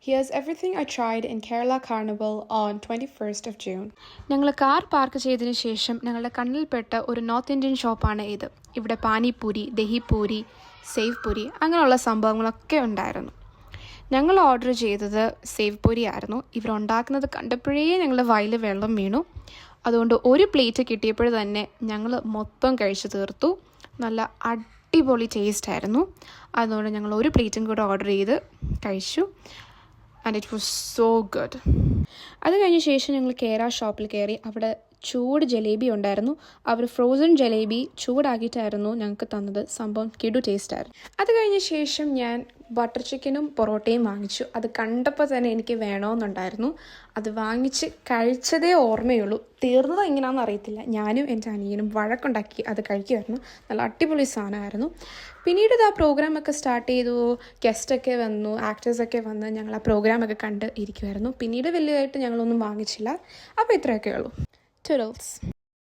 Here's everything I tried in Kerala Carnival on 21st of June. ഞങ്ങൾ car park ചെയ്തതിന് ശേഷം ഞങ്ങളുടെ കണ്ണിൽപ്പെട്ട ഒരു നോർത്ത് ഇന്ത്യൻ ഷോപ്പാണ് ഇത്. ഇവിടെ പാനിപൂരി, ദഹിപൂരി, സേവ് പൂരി അങ്ങനെയുള്ള സംഭവങ്ങളൊക്കെ ഉണ്ടായിരുന്നു. ഞങ്ങൾ ഓർഡർ ചെയ്തത് സേവ് പൂരി ആയിരുന്നു. ഇവരുണ്ടാക്കുന്നത് കണ്ടപ്പോഴേ ഞങ്ങളുടെ വായിൽ വെള്ളം വീണു. അതുകൊണ്ട് ഒരു പ്ലേറ്റ് കിട്ടിയപ്പോൾ തന്നെ ഞങ്ങൾ മൊത്തം കഴിച്ചു തീർത്തു. നല്ല അടിപൊളി ടേസ്റ്റ് ആയിരുന്നു. അതുകൊണ്ട് ഞങ്ങൾ ഒരു പ്ലേറ്റും കൂടെ ഓർഡർ ചെയ്ത് കഴിച്ചു. And it was so good. അത് കഴിഞ്ഞ ശേഷം ഞങ്ങൾ കേര ഷോപ്പിൽ കയറി. അവിടെ ചൂട് ജലേബി ഉണ്ടായിരുന്നു. അവർ ഫ്രോസൺ ജലേബി ചൂടാക്കിയിട്ടായിരുന്നു ഞങ്ങൾക്ക് തന്നത്. സംഭവം കിടു ടേസ്റ്റായിരുന്നു. അത് കഴിഞ്ഞ ശേഷം ഞാൻ ബട്ടർ ചിക്കനും പൊറോട്ടയും വാങ്ങിച്ചു. അത് കണ്ടപ്പോൾ തന്നെ എനിക്ക് വേണമെന്നുണ്ടായിരുന്നു. അത് വാങ്ങിച്ച് കഴിച്ചതേ ഓർമ്മയുള്ളൂ. തീർന്നത് എങ്ങനെയാണെന്ന് അറിയത്തില്ല. ഞാനും എൻ്റെ അനിയനും വഴക്കുണ്ടാക്കി അത് കഴിക്കുമായിരുന്നു. നല്ല അടിപൊളി സാധനമായിരുന്നു. പിന്നീട് ആ പ്രോഗ്രാമൊക്കെ സ്റ്റാർട്ട് ചെയ്തു. ഗസ്റ്റൊക്കെ വന്നു, ആക്ടേഴ്സൊക്കെ വന്ന് ഞങ്ങൾ ആ പ്രോഗ്രാമൊക്കെ കണ്ട് ഇരിക്കുമായിരുന്നു. പിന്നീട് വലിയതായിട്ട് ഞങ്ങളൊന്നും വാങ്ങിച്ചില്ല. അപ്പോൾ ഇത്രയൊക്കെ ഉള്ളൂ. Toodles.